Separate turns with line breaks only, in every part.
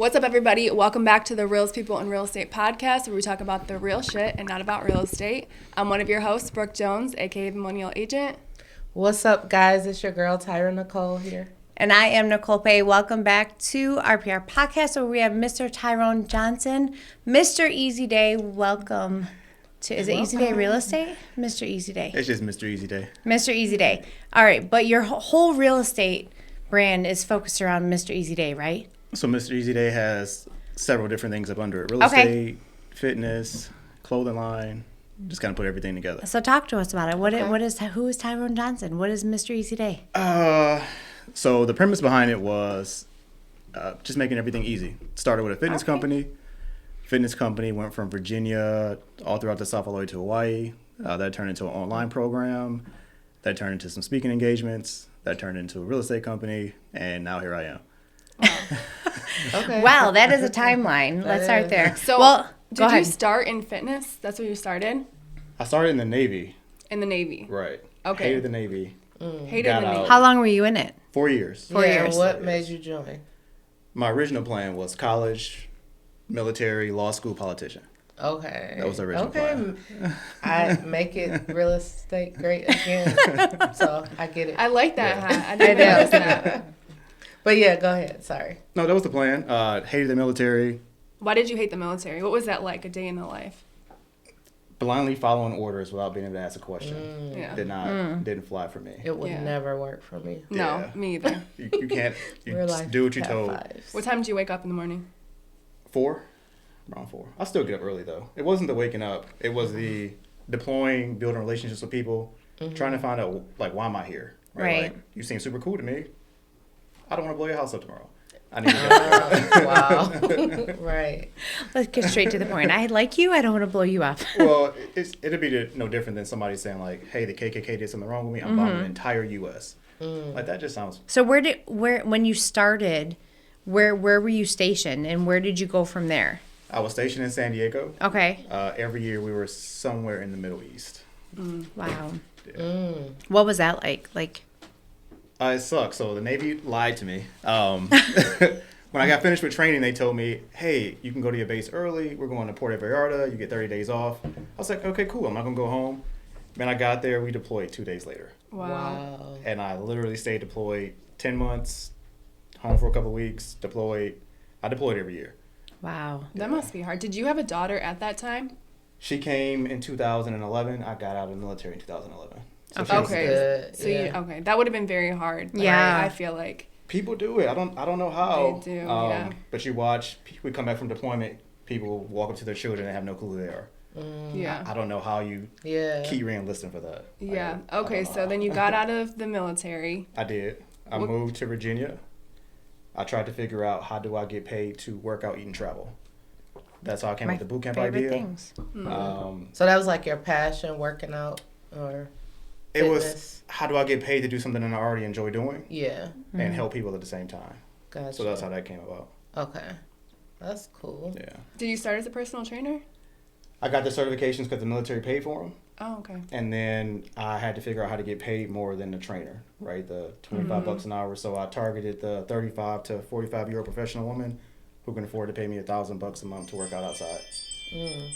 What's up, everybody? Welcome back to the Real People in Real Estate podcast, where we talk about the real shit and not about real estate. I'm one of your hosts, Brooke Jones, aka the Millennial Agent.
What's up, guys? It's your girl, Tyrone Nicole here.
And I am Nicole Pay. Welcome back to our PR podcast, where we have Mr. Tyrone Johnson. Mr. Easy Day, welcome to, is it Easy Day Real Estate? Mr. Easy Day.
It's just Mr. Easy Day.
Mr. Easy Day. All right, but your whole real estate brand is focused around Mr. Easy Day, right?
So Mr. Easy Day has several different things up under it. Real estate, fitness, clothing line, just kind of put everything together.
So talk to us about it. Who is Tyrone Johnson? What is Mr. Easy Day?
So the premise behind it was just making everything easy. Started with a fitness company. Fitness company went from Virginia all throughout the South all the way to Hawaii. That turned into an online program. That turned into some speaking engagements. That turned into a real estate company. And now here I am.
Okay. Wow, that is a timeline. Let's start there.
So, did you start in fitness? That's where you started?
I started in the Navy.
In the Navy.
Right.
Okay.
Hated the Navy.
Hated the Navy.
How long were you in it?
4 years.
4 years.
What made you join?
My original plan was college, military, law school, politician.
Okay.
That was the original plan.
I make it real estate great again. So I get it.
I like that hat. I didn't notice that.
But yeah, go ahead. Sorry.
No, that was the plan. Hated the military.
Why did you hate the military? What was that like, a day in the life?
Blindly following orders without being able to ask a question.
Yeah.
Didn't fly for me.
It would never work for me.
No, me either.
You can't. You
Real
just
life
do what you're
cat
told.
fives.
What time did you wake up in the morning?
4? Around 4. I still get up early though. It wasn't the waking up. It was the deploying, building relationships with people, trying to find out like why am I here?
Right.
Like, you seem super cool to me. I don't want to blow your house up tomorrow. I need to
Wow. Right.
Let's get straight to the point. I like you. I don't want to blow you up.
Well, it'd be no different than somebody saying like, "Hey, the KKK did something wrong with me. I'm bombing the entire U.S." Like that just sounds.
So when you started, where were you stationed, and where did you go from there?
I was stationed in San Diego.
Okay.
Every year we were somewhere in the Middle East.
Wow.
Yeah.
What was that like?
It sucked. So the Navy lied to me. When I got finished with training, they told me, "Hey, you can go to your base early. We're going to Puerto Vallarta. You get 30 days off." I was like, "Okay, cool. I'm not gonna go home." Man, I got there. We deployed 2 days later.
Wow.
And I literally stayed deployed 10 months, home for a couple of weeks, deployed. I deployed every year.
Wow.
That must be hard. Did you have a daughter at that time?
She came in 2011. I got out of the military in 2011. So
Okay.
Good.
So
Yeah.
that would have been very hard.
Yeah.
I feel like.
People do it. I don't know how.
They do, yeah.
But you watch, we come back from deployment, people walk up to their children and have no clue who they are.
Yeah.
I don't know how you key re-enlisting for that.
Yeah.
I don't
Okay.
know
So
how.
then you got out of the military.
I did. I moved to Virginia. I tried to figure out how do I get paid to work out, eat, and travel. That's how I came up with the boot camp idea.
Things.
So that was like your passion, working out, or
It was
fitness?
how do I get paid to do something that I already enjoy doing
Yeah.
and help people at the same time.
Gotcha.
So that's how that came about.
Okay. That's cool.
Yeah.
Did you start as a personal trainer?
I got the certifications because the military paid for them.
Oh, okay.
And then I had to figure out how to get paid more than the trainer, right? The 25 bucks an hour. So I targeted the 35 to 45-year-old professional woman who can afford to pay me $1,000 a month to work out outside.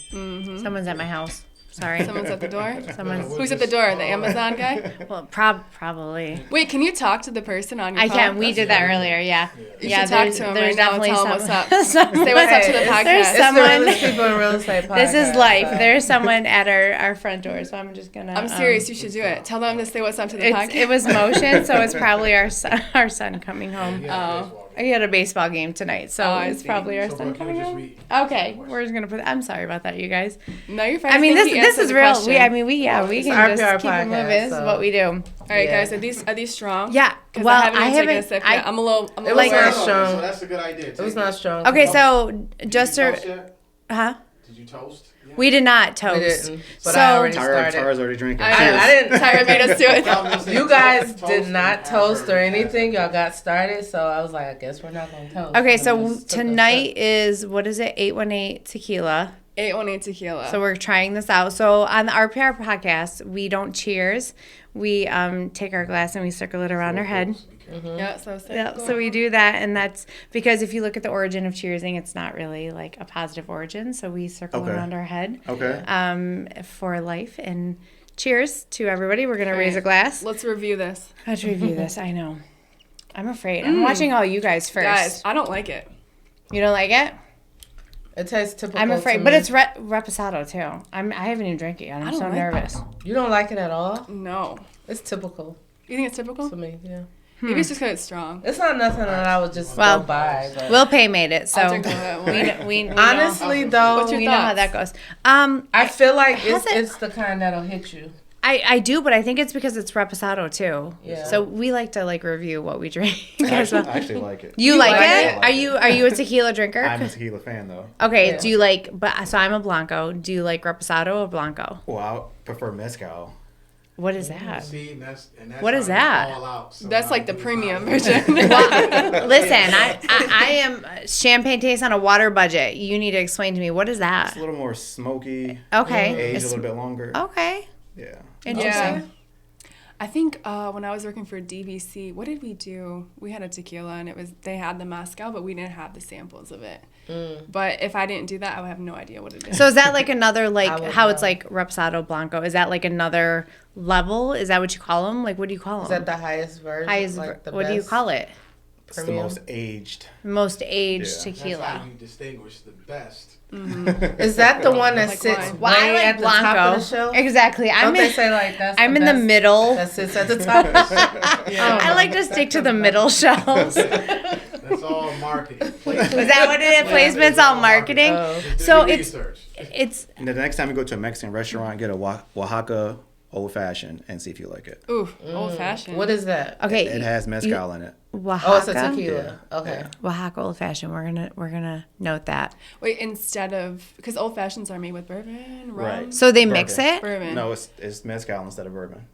Someone's at my house. Sorry.
Someone's at the door?
Someone's.
Who's at the door? The Amazon guy?
Well, probably.
Wait, can you talk to the person on your
I
phone?
can. We did that earlier. Yeah.
You should talk to him right now and tell him what's up. Say
Say
what's up to the podcast.
There's
It's
someone.
the realest people in real estate podcast.
This is life. There's someone at our front door, so I'm just gonna.
I'm serious. You should do it. Tell them to say what's up to the podcast.
It was motion, so it's probably our son coming home. He had a baseball game tonight, so
I
it's
see.
probably our son coming home. Okay, we're just gonna put. I'm sorry about that, you guys.
No, you're fine.
I mean,
think he
this
answered
is
the
real.
question.
We can
our
just
PR
keep it moving.
podcast,
This is
so-
what we do.
All right,
Yeah.
guys. Are these strong?
Yeah.
'Cause
Well,
I haven't even taken a sip yet. I'm a little
It was not
worried.
strong.
So that's a good idea.
It was not strong.
Okay, so just
Did you
to,
toast yet?
huh?
Did you toast? Yeah.
We did not
We
toast.
didn't. But
So-
I already
Tara's
started.
already drinking.
I didn't.
Tyra made us do it.
You guys did not toast or anything. Y'all got started, so I was like, I guess we're not gonna toast.
Okay,
And
so
we just took a
tonight
sip.
is what is it? 818 tequila.
818 tequila.
So we're trying this out. So on the RPR podcast, we don't cheers. We take our glass and we circle it around our head.
Be
Yeah, so
Yeah, so we do that, and that's because if you look at the origin of cheersing, it's not really like a positive origin. So we circle
Okay.
around our head
Okay.
for life. And cheers to everybody. We're going to raise a glass.
Let's review this.
Let's review this. I know. I'm afraid. I'm watching all you guys first.
Guys, I don't like it.
You don't like it?
It tastes typical.
I'm afraid.
to
But
me.
it's reposado, too. I haven't even drank it yet. I'm
I don't
so
like
nervous.
You don't like it at all?
No.
It's typical
You think it's typical?
to me. Yeah.
Maybe it's just because it's strong.
It's not nothing that I would just
Well,
go buy. But.
Will Pay made it, so
I'll drink all that one.
we
Honestly, though,
What's your
we know how that
thoughts?
goes.
I feel like
Has
it's the kind that'll hit you.
I do, but I think it's because it's reposado too.
Yeah.
So we like to like review what we drink as
I
well.
actually like it.
You like
like
it?
it?
Are you a tequila drinker?
I'm a tequila fan though.
Okay.
Yeah.
Do you like? But so I'm a blanco. Do you like reposado or blanco?
Well, I prefer mezcal.
What is that?
See, and that's
What
how
is
they
that?
fall out. So
That's
now
like the
we
premium
find-
version.
Listen, I am champagne taste on a water budget. You need to explain to me what is
It's a
that?
little more smoky.
Okay.
Aged a
It's-
little bit longer.
Okay.
Yeah.
Interesting.
I think when I was working for DVC, what did we do? We had a tequila, and they had the mezcal, but we didn't have the samples of it. But if I didn't do that, I would have no idea what it is.
So is that like another
I
like
would
how it's
know.
like reposado blanco? Is that like another level? Is that what you call them? Like what do you call
Is
them?
that the highest version?
Highest,
like the
what do you
best
call it?
It's the
premium?
most aged.
Most aged
Yeah.
That's
tequila.
how you distinguish the best.
Is that the one that
Like
sits
wine.
Well, I
way
like
at the
Blanco.
top of the shelf?
Exactly.
Don't they say like that's
I'm
the
in the
best
middle.
that sits at the top of the shelf?
Yeah.
I like to stick to the middle shelves. Is
That's all marketing.
that what it is? Placement's all marketing.
Oh.
So it's
research.
it's
And the next time you go to a Mexican restaurant, get a Oaxaca old fashioned and see if you like it.
Ooh, old fashioned.
What is that?
okay.
It has mezcal in it.
Oaxaca.
Oh, it's a tequila. Okay.
Oaxaca old fashioned. We're gonna note that.
Wait, instead of because old fashions are made with bourbon, rum.
Right.
So they mix
Bourbon.
it.
Bourbon.
No, it's mezcal instead of bourbon.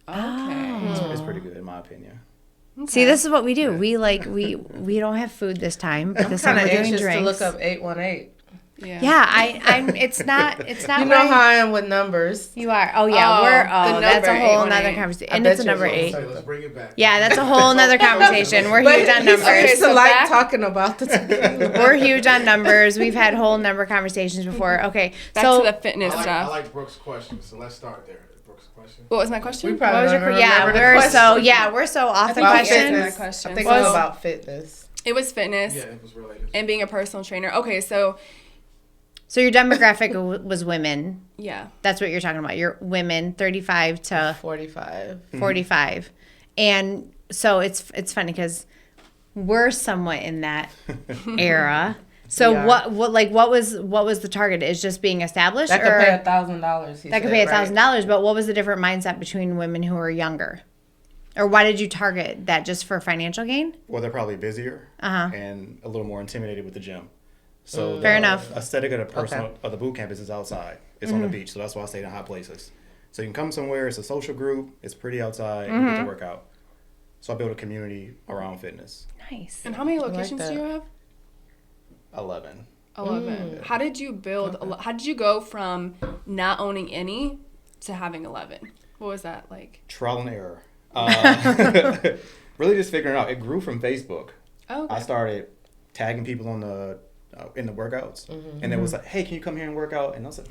Okay.
It's pretty good in my opinion.
See, this is what we do. We we don't have food this time, but
I'm
this time
kind of
we're doing
anxious
drinks.
to look up 818.
Yeah.
Yeah, I'm. It's not. It's not.
You know
my-
how I am with numbers.
You are. Oh yeah,
Oh,
we're.
the
Oh, that's a
number
whole
818.
nother conversation.
I
And
bet
it's a
you
number
it's
8.
Say, let's bring it back.
Yeah, that's a whole nother conversation. We're huge on numbers.
I used to
so
like
back-
talking about the tequila.
We're huge on numbers. We've had whole number conversations before. Okay,
Back
so
to the fitness
I
stuff.
like Brooke's question, so let's start there. Brooke's question.
What was my question?
We probably
what was
don't
your
even
yeah?
remember the
We're
question.
so off the
think we
question.
answered
fitness.
that question.
I think
So-
it was about fitness.
It was fitness
Yeah, it was related.
and being a personal trainer. Okay, so
So your demographic was women.
yeah.
That's what you're talking about. You're women, 35 to
45.
45, and so it's funny because we're somewhat in that era. So
We are.
what was the target? Is just being established,
That
or
could pay $1,000.
that could pay $1,000? But what was the different mindset between women who are younger, or why did you target that just for financial gain?
Well, they're probably busier
Uh-huh.
and a little more intimidated with the gym. So
Fair
the
enough.
aesthetic of the personal of the boot camp is outside. It's on the beach, so that's why I stay in hot places. So you can come somewhere. It's a social group. It's pretty outside. You get to work out. So I build a community around fitness.
Nice.
And how many
like
locations do you
that.
have?
11.
11. How did you build? How did you go from not owning any to having 11? What was that like?
Trial and error. Really just figuring it out. It grew from Facebook.
Oh, okay.
I started tagging people on the in the workouts, and it was like, "Hey, can you come here and work out?" And I was like,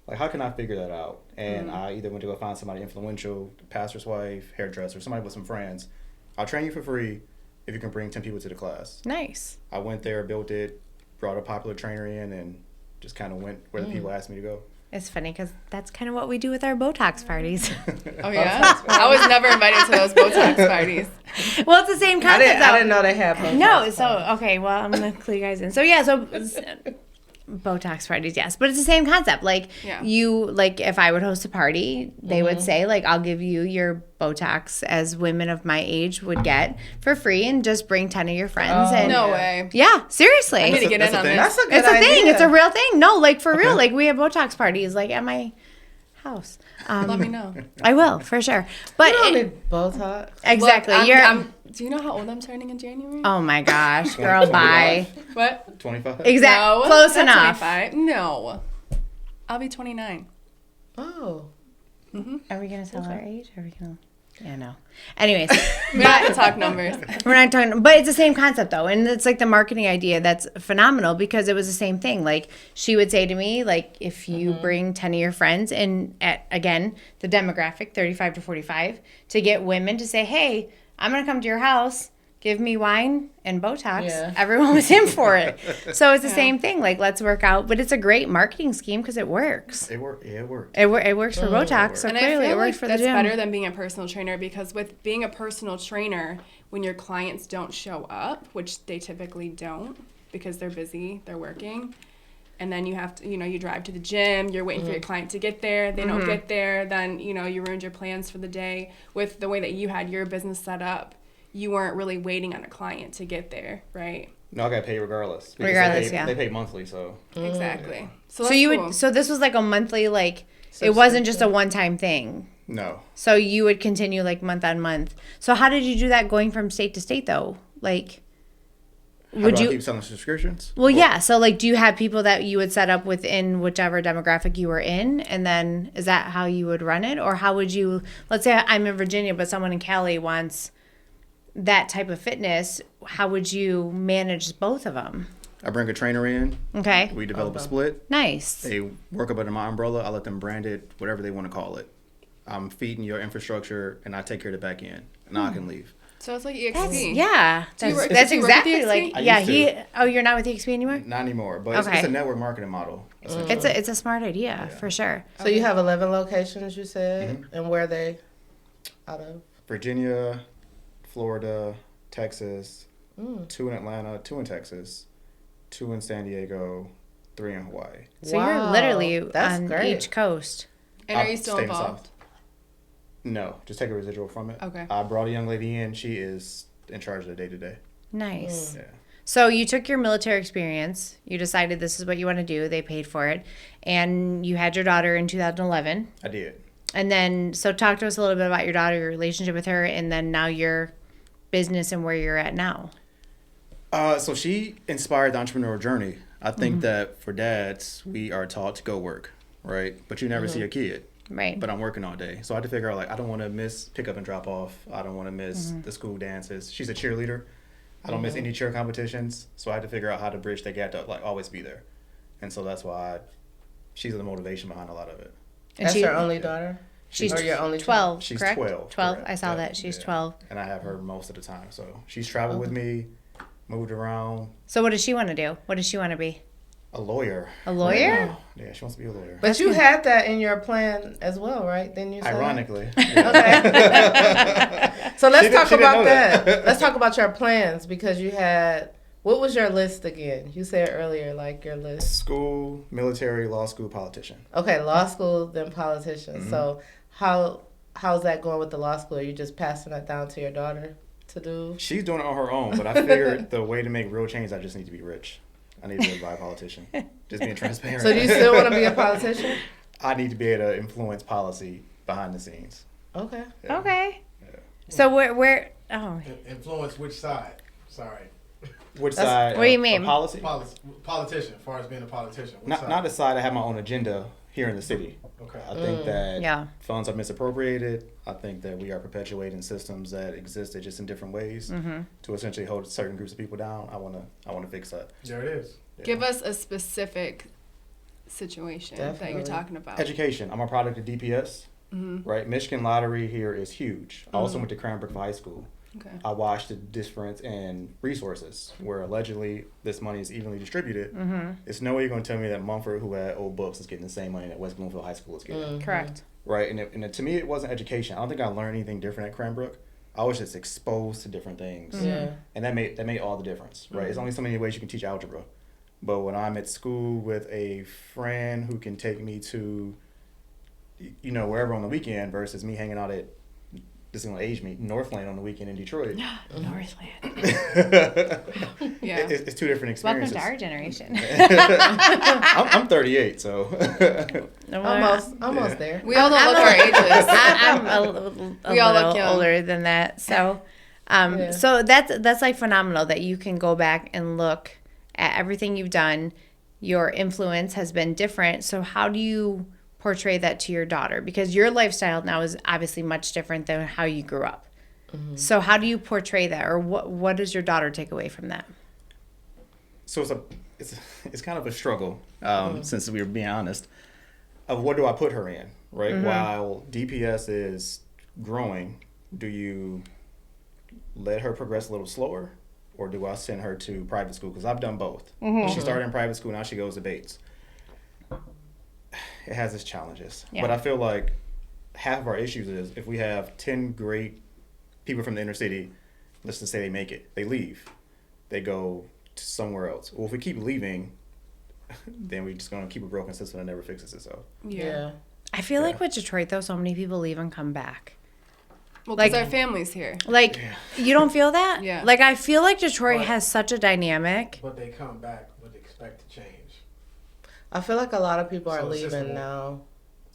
like how can I figure that out? And I either went to go find somebody influential, pastor's wife, hairdresser, somebody with some friends. I'll train you for free if you can bring 10 people to the class.
Nice.
I went there, built it, brought a popular trainer in, and just kind of went where the people asked me to go.
It's funny because that's kind of what we do with our Botox parties.
Oh yeah. I was never invited to those Botox parties.
Well, it's the same
I
concept.
didn't know they had Botox.
No, so okay, well, I'm gonna clue you guys in. So yeah, so Botox parties, yes, but it's the same concept. Like
Yeah.
you, like if I would host a party, they would say like, I'll give you your Botox as women of my age would get for free, and just bring 10 of your friends.
Oh,
and
No
Yeah.
way.
yeah, seriously,
I need to get
That's
in
a
on
thing.
this.
That's a good
it's a thing.
idea.
It's a real thing. No, like for real. Like we have Botox parties, like at my house.
Let me know.
I will for sure. But
You don't
it-
need Botox.
exactly,
Look,
you're.
do you know how old I'm turning in January?
Oh my gosh, girl, bye.
What?
25.
Exactly,
No,
close
not
enough.
25. No. I'll be 29.
Oh.
Are we gonna tell our age? Are we gonna? Yeah, no. Anyways,
We don't have to talk numbers.
we're not talking, but it's the same concept though, and it's like the marketing idea that's phenomenal because it was the same thing. Like she would say to me, like if you bring 10 of your friends, and at again the demographic 35 to 45, to get women to say, hey, I'm gonna come to your house. Give me wine and Botox.
Yeah.
Everyone was in for it. So it's the same thing. Like, let's work out. But it's a great marketing scheme because it works.
It worked. Yeah, it worked.
It works for Botox. So
And
clearly
I
it
feel
works
like
for the
that's
gym.
better than being a personal trainer because with being a personal trainer, when your clients don't show up, which they typically don't because they're busy, they're working, and then you have to, you drive to the gym, you're waiting for your client to get there, they don't get there, then, you ruined your plans for the day. With the way that you had your business set up, you weren't really waiting on a client to get there, right?
No, I got paid regardless. Because
Regardless,
they pay monthly, so.
Exactly.
Yeah.
So
So
that's
you
cool.
would. So this was like a monthly, like it wasn't just a one-time thing.
No.
So you would continue like month on month. So how did you do that going from state to state though? Like,
How
would
do I
you?
keep selling subscriptions?
Well, yeah. So like, do you have people that you would set up within whichever demographic you were in, and then is that how you would run it, or how would you? Let's say I'm in Virginia, but someone in Cali wants that type of fitness. How would you manage both of them?
I bring a trainer in.
Okay.
We develop a split.
Nice.
They work up under my umbrella. I let them brand it, whatever they want to call it. I'm feeding your infrastructure, and I take care of the back end. And I can leave.
So it's like EXP.
Yeah,
Do you
that's,
work-
that's
do you work with
exactly
EXP?
like
I
yeah.
used to.
Oh, you're not with EXP anymore.
Not anymore, but it's
Okay.
a network marketing model. essentially.
It's a smart idea for sure.
So you have 11 locations, you said, and where are they out of?
Virginia, Florida, Texas, 2 in Atlanta, 2 in Texas, 2 in San Diego, 3 in Hawaii.
So you're literally
That's
on
great.
each coast.
And are
I'll
you still
stay in the
involved?
South. No, just take a residual from it.
Okay.
I brought a young lady in. She is in charge of the day-to-day.
Nice.
Yeah.
So you took your military experience. You decided this is what you want to do. They paid for it, and you had your daughter in 2011.
I did.
And then, so talk to us a little bit about your daughter, your relationship with her, and then now your business and where you're at now.
So she inspired the entrepreneurial journey. I think that for dads, we are taught to go work, right? But you never see a kid.
Right.
But I'm working all day. So I had to figure out, like, I don't want to miss pick up and drop off. I don't want to miss the school dances. She's a cheerleader. I don't miss any cheer competitions. So I had to figure out how to bridge that gap to, like, always be there. And so that's why she's the motivation behind a lot of it.
And
That's
she-
your only daughter?
She's
Or your only
12,
She's
correct?
12.
12.
correct.
I saw
Yeah,
that. She's
yeah.
12.
And I have her most of the time. So she's traveled with me, moved around.
So what does she want to do? What does she want to be?
A lawyer.
A lawyer?
Right now. Yeah, she wants to be a lawyer.
But you had that in your plan as well, right? Then you said
Ironically.
So let's
She
talk
didn't
about
know
that.
that.
Let's talk about your plans because you had, what was your list again? You said earlier, like your list.
School, military, law school, politician.
Okay, law school, then politician.
Mm-hmm.
So how's that going with the law school? Are you just passing that down to your daughter to do?
She's doing it on her own, but I figured the way to make real change, I just need to be rich. I need to be a politician. Just being transparent.
So do you still want to be a politician?
I need to be able to influence policy behind the scenes.
Okay.
Yeah.
Okay.
Yeah.
So where oh,
Influence which side? Sorry.
Which
That's-
side?
what do you
of
mean?
Policy?
Politician, as far as being a politician. Which
Not
side?
not decide. I have my own agenda here in the city.
Okay.
I think that
Yeah.
funds are misappropriated. I think that we are perpetuating systems that existed just in different ways to essentially hold certain groups of people down. I wanna fix that.
There it is.
Yeah.
Give us a specific situation that
Definitely.
you're talking about.
Education. I'm a product of DPS. Right. Michigan lottery here is huge. I also went to Cranbrook High School.
Okay.
I watched the difference in resources where allegedly this money is evenly distributed. It's no way you're going to tell me that Mumford, who had old books, is getting the same money that West Bloomfield High School is getting.
correct.
Right. And to me, it wasn't education. I don't think I learned anything different at Cranbrook. I was just exposed to different things.
Yeah.
And that made all the difference. Right. It's only so many ways you can teach algebra. But when I'm at school with a friend who can take me to, wherever on the weekend versus me hanging out at, this is going to age me, Northland on the weekend in Detroit.
Northland.
Yeah.
It's two different
Welcome
experiences.
to our generation.
I'm 38, so.
Almost there.
We all don't look our ages.
I'm a
We all look
little
young.
older than that. So,
Yeah.
so that's like phenomenal that you can go back and look at everything you've done. Your influence has been different. So how do you portray that to your daughter? Because your lifestyle now is obviously much different than how you grew up. So how do you portray that, or what does your daughter take away from that?
So it's kind of a struggle, since we were being honest, of what do I put her in, right? While DPS is growing, do you let her progress a little slower, or do I send her to private school? Because I've done both. She started in private school, now she goes to Bates. It has its challenges.
Yeah.
But I feel like half of our issues is if we have 10 great people from the inner city, let's just say they make it, they leave, they go to somewhere else. Well, if we keep leaving, then we're just going to keep a broken system that never fixes itself.
Yeah.
I feel like with Detroit, though, so many people leave and come back.
Well, because our family's here.
Like, you don't feel that?
Yeah.
Like, I feel like Detroit
But-
has such a dynamic.
But they come back with expect to change.
I feel like a lot of people are
So the system
leaving
won't-
now.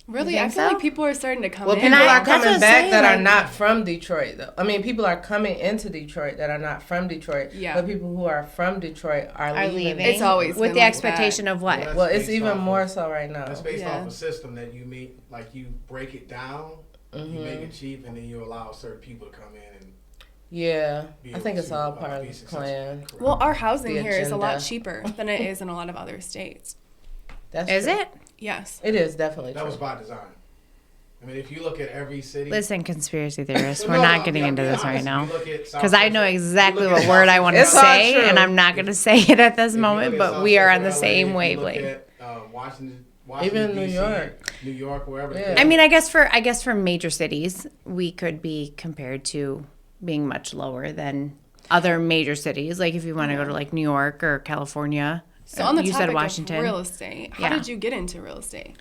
You
Really,
think
I feel
so?
like people are starting to come
Well,
in.
people
I-
are
that's what
coming
I'm
back
saying,
that are
like-
not from Detroit, though. I mean, people are coming into Detroit that are not from Detroit.
Yeah.
But people who are from Detroit are leaving.
It's always
with
been
the
like
expectation of what?
Well,
Well, it's
based
even
off
more
of-
so right now.
That's based
Yeah.
off a system that you meet, like you break it down, you make it cheap, and then you allow certain people to come in and
Yeah.
be
I
able
think it's
to,
all part of
be
the
successful.
plan.
Correct.
Well, our housing
The
here is a lot
agenda.
cheaper than it is in a lot of other states.
That's
Is
true.
it?
Yes.
It is definitely
that
true.
was by design. I mean, if you look at every city.
Listen, conspiracy theorists,
No,
we're
no,
not
I'm
getting
being
into this right
honest.
now.
You look at South
Because I know
Central-
exactly
you look
what
at
word
South
I want to
It's all
say,
true.
and I'm not going to say it at this
If you
moment,
look at
but
South
we are on the
Central
same
LA, if you look
wavelength.
at, Washington,
Even New
DC,
York.
New York, wherever.
Yeah.
I mean, I guess for major cities, we could be compared to being much lower than other major cities. Like if you want to go to like New York or California.
So on the
you
topic
said Washington.
of real estate, how
Yeah.
did you get into real estate?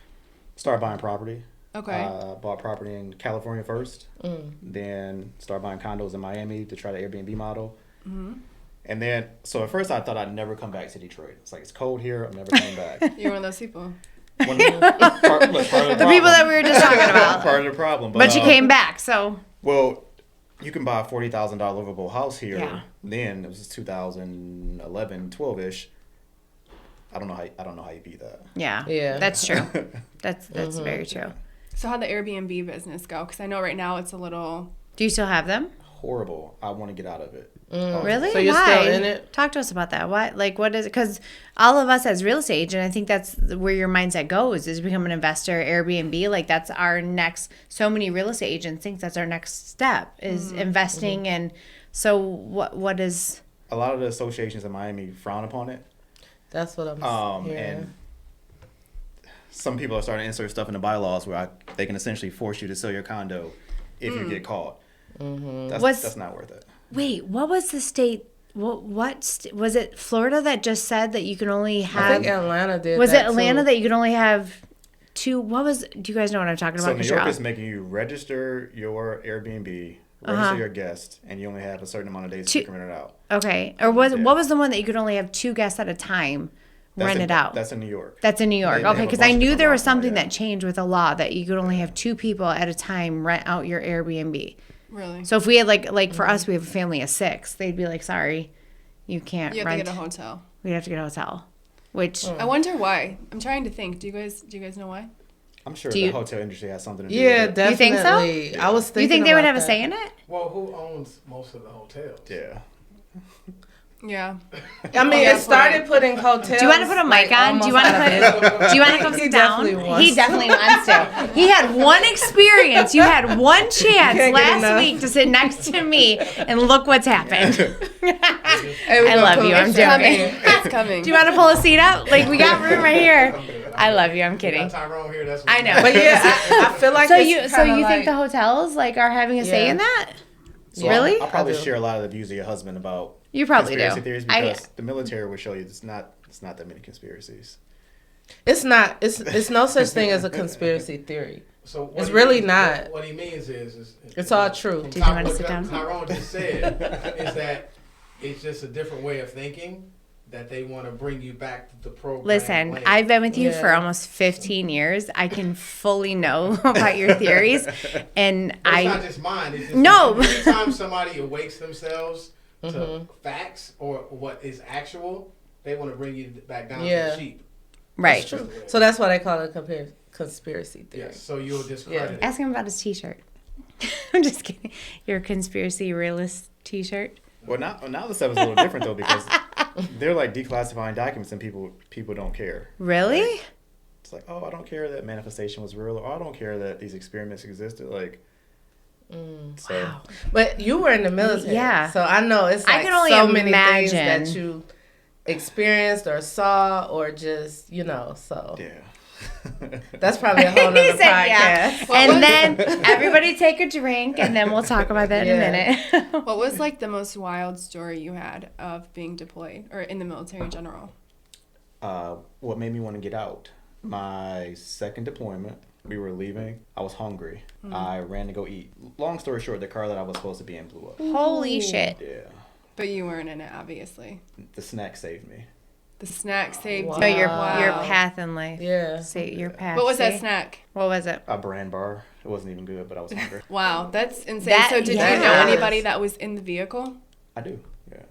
Start buying property.
Okay.
Bought property in California first, then started buying condos in Miami to try the Airbnb model. And then, so at first I thought I'd never come back to Detroit. It's like, it's cold here, I'm never coming back.
You're one of those people.
Part of the
The people that we were just talking about.
Part of the problem.
But you came back, so
Well, you can buy a $40,000 livable house here.
Yeah.
Then it was 2011, 12ish. I don't know how you beat that.
yeah.
Yeah.
That's true. That's very true.
So how'd the Airbnb business go? Because I know right now it's a little.
Do you still have them?
Horrible. I want to get out of it.
Really?
So you're
Why?
still in it?
Talk to us about that. Why? Like, what is it? Because all of us as real estate agent, I think that's where your mindset goes is become an investor. Airbnb, like that's our next. So many real estate agents think that's our next step is investing. And so, what is?
A lot of the associations in Miami frown upon it.
That's what I'm hearing.
And some people are starting to insert stuff in the bylaws where they can essentially force you to sell your condo if you get caught. That's not worth it.
Wait, what was the state? Was it Florida that just said that you can only
I
have?
think Atlanta did.
Was it
that
Atlanta
too.
that you could only have two? What was? Do you guys know what I'm talking
So
about?
New
'Cause you're
York is
out.
making you register your Airbnb, register your guest, and you only have a certain amount of days to rent it out.
Okay, or what was the one that you could only have two guests at a time rent it out?
That's in New York.
That's in New York.
They
Okay,
have a
because
bunch
I
of
knew
different
there was
laws now,
something
yeah.
that changed with a law that you could only have two people at a time rent out your Airbnb.
Really?
So if we had like for us, we have a family of 6, they'd be like, sorry, you can't
You have
rent.
to get a hotel.
We'd have to get a hotel, which
I wonder why. I'm trying to think. Do you guys know why?
I'm sure
Do
the
you-
hotel industry has something to do
Yeah,
with it.
You think so?
definitely. I was thinking.
you think they would
about
have a
that.
say in it?
Well, who owns most of the hotels?
Yeah.
Yeah.
I mean, it started putting hotels.
Do you want to put a mic on? Do you want to put? Do you want to come
He
sit down?
definitely wants
He definitely wants to. He had one experience. You had one chance
Can't get
last
enough.
week to sit next to me, and look what's happened.
Hey, we
I
gonna
love
put
you.
a
I'm
picture up
joking.
here.
It's coming.
Do you want to pull a seat up? Like we got room right here.
I'm good.
I love you. I'm
We
kidding.
got Tyrone here. That's
I know.
But yeah, I feel like
So
it's
you
kinda
think the
like-
hotels like are having a say
Yeah.
in that?
So
Really?
I'll probably
I do.
share a lot of the views of your husband about
You probably
conspiracy
do.
theories
I-
because the military will show you it's not that many conspiracies.
It's not. It's no such thing as a conspiracy theory.
So what
It's
he
really
means-
not.
What he means is
It's all true.
from
Did you wanna
what
sit down?
Tyrone just said is that it's just a different way of thinking that they want to bring you back to the program.
Listen,
lane.
I've been with you for
Yeah.
almost 15 years. I can fully know about your theories, and
But it's not
I
just mine. It's just
No.
Anytime somebody awakes themselves to
Mm-hmm.
facts or what is actual, they want to bring you back down to
Yeah.
the sheep.
right.
True. So that's why they call it a conspiracy theory.
Yes, so you'll discredit it.
Ask him about his T-shirt. I'm just kidding. Your conspiracy realist T-shirt.
Well, now the stuff is a little different though because they're like declassifying documents and people don't care.
Really?
It's like, oh, I don't care that manifestation was real, or I don't care that these experiments existed. Like, so
Wow.
But you were in the military,
Yeah.
so I know it's
I
like
can only
so many
imagine.
things that you experienced or saw or just so
yeah.
that's probably a whole nother
He
podcast.
said yeah. And then everybody take a drink, and then we'll talk about that in a minute.
What was like the most wild story you had of being deployed or in the military in general?
What made me want to get out? My second deployment, we were leaving. I was hungry. I ran to go eat. Long story short, the car that I was supposed to be in blew up.
Holy shit.
Yeah.
But you weren't in it, obviously.
The snack saved me.
The snack saved
Wow.
So
you.
your
Wow.
path in life.
Yeah.
Say your path.
What was that
see?
snack?
What was it?
A brand bar. It wasn't even good, but I was hungry.
Wow, that's insane.
That-
So did you
yeah.
know anybody that was in the vehicle?
I do. Yeah.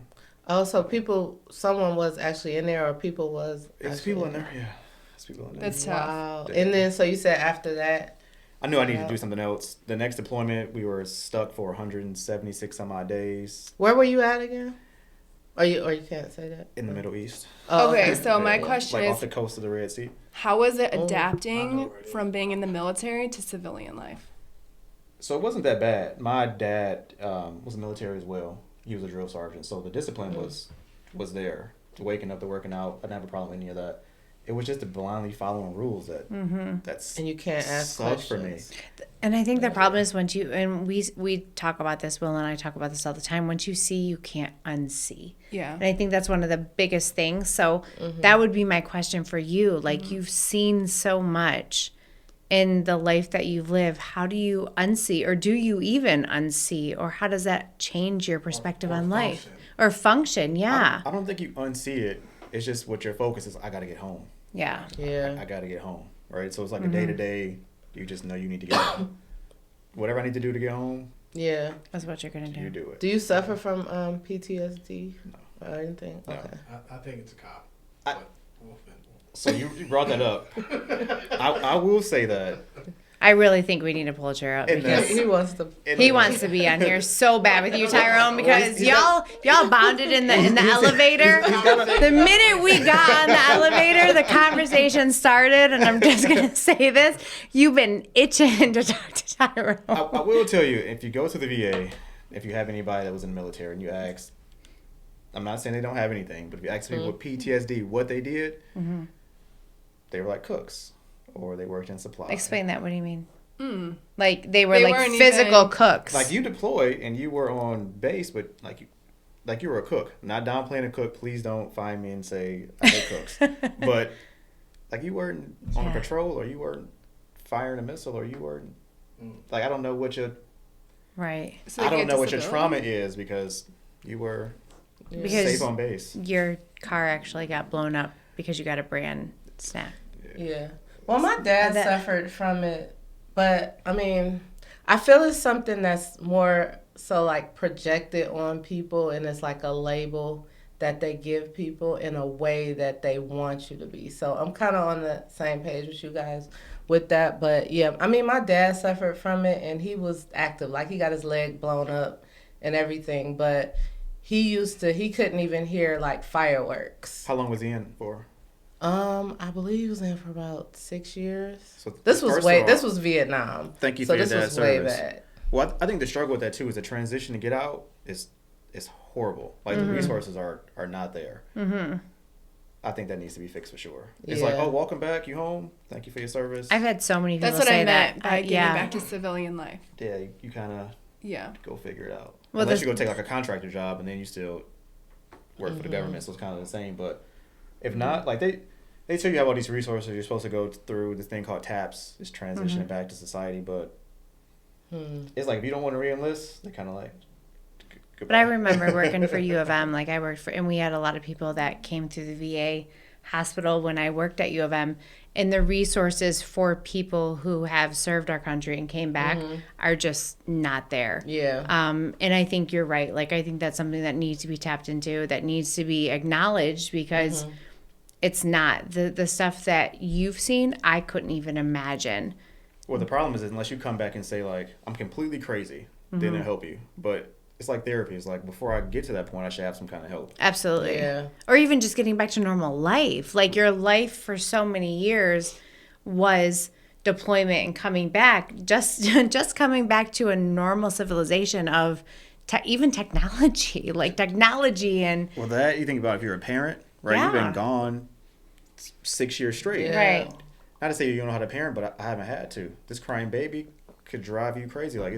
Oh, so someone was actually in there, or people was.
It's
actually
people in there. Yeah. It's people in there.
That's tough.
Wow.
Yeah.
And then, so you said after that.
I knew I needed to do something else. The next deployment, we were stuck for 176 some odd days
Where were you at again? Or you can't say that.
in the Middle East.
Oh,
Okay, so my
Yeah,
question
like
is,
off the coast of the Red Sea.
how was it
I know
adapting
where it is.
from being in the military to civilian life?
So it wasn't that bad. My dad was military as well. He was a drill sergeant, so the discipline was there. Waking up to working out, I didn't have a problem with any of that. It was just the blindly following rules that's
And you can't ask
sucked for me.
questions.
And I think the problem is once you, and we talk about this, Will and I talk about this all the time, once you see, you can't unsee.
Yeah.
And I think that's one of the biggest things. So that would be my question for you. Like you've seen so much in the life that you've lived. How do you unsee, or do you even unsee, or how does that change your perspective on life or function? Yeah.
I don't think you unsee it. It's just what your focus is. I got to get home.
Yeah.
Yeah.
I got to get home. Right. So it's like a day to day. You just know you need to get home. Whatever I need to do to get home,
Yeah.
That's what you're going to
you
do.
do it.
Do you suffer from PTSD or anything?
No.
Okay.
I think it's a cop.
I-
but we'll-
So you brought that up. I will say that.
I really think we need to pull a chair up
And
because
He wants to.
he wants to be on here so bad with you, Tyrone, because
he's got-
y'all bonded in the elevator. The minute we got on the elevator, the conversation started, and I'm just gonna say this: you've been itching to talk to Tyrone.
I will tell you, if you go to the VA, if you have anybody that was in the military and you ask, I'm not saying they don't have anything, but if you ask people with PTSD what they did, they were like cooks or they worked in supply.
Explain that. What do you mean?
Mm.
Like they were
They
like
weren't
physical
even-
cooks.
Like you deployed and you were on base, but like you were a cook. Not downplaying a cook. Please don't find me and say I hate cooks. But like you weren't on a patrol, or you weren't firing a missile, or you weren't like I don't know what your
right.
So
I
you
don't
get
know what your
disability?
trauma is because you were
Because
safe on base.
your car actually got blown up because you got a brand snap.
Yeah. Well, my dad
that-
suffered from it, but I mean, I feel it's something that's more so like projected on people, and it's like a label that they give people in a way that they want you to be. So I'm kind of on the same page with you guys with that. But yeah, I mean, my dad suffered from it, and he was active. Like he got his leg blown up and everything, but he couldn't even hear like fireworks.
How long was he in for?
I believe he was in for about 6 years.
So
This was
first of all,
this was Vietnam.
Thank you
So
for your
this
dad's
was way
service.
bad.
Well, I think the struggle with that too is the transition to get out is horrible. Like the resources are not there. I think that needs to be fixed for sure. It's like,
Yeah.
oh, welcome back, you home. Thank you for your service.
I've had so many people
That's what
say
I meant
that.
by getting
yeah.
back to civilian life.
Yeah, you kind of
Yeah.
go figure it out.
Well,
Unless
the-
you go take like a contractor job and then you still work for the government, so it's kind of the same. But if not, like they tell you have all these resources. You're supposed to go through this thing called TAPS, is transitioning back to society. But it's like if you don't want to re-enlist, they kind of like.
But I remember working for U of M. Like I worked for, and we had a lot of people that came through the VA hospital when I worked at U of M. And the resources for people who have served our country and came back are just not there.
Yeah.
And I think you're right. Like I think that's something that needs to be tapped into, that needs to be acknowledged, because it's not. The stuff that you've seen, I couldn't even imagine.
Well, the problem is unless you come back and say like I'm completely crazy, then it'll help you. But it's like therapy. It's like before I get to that point, I should have some kind of help.
Absolutely.
Yeah.
Or even just getting back to normal life. Like your life for so many years was deployment and coming back, just coming back to a normal civilization of even technology, like technology and
Well, that you think about if you're a parent, right? You've
Yeah.
been gone 6 years straight.
Yeah.
right.
Not to say you don't know how to parent, but I haven't had to. This crying baby could drive you crazy. Like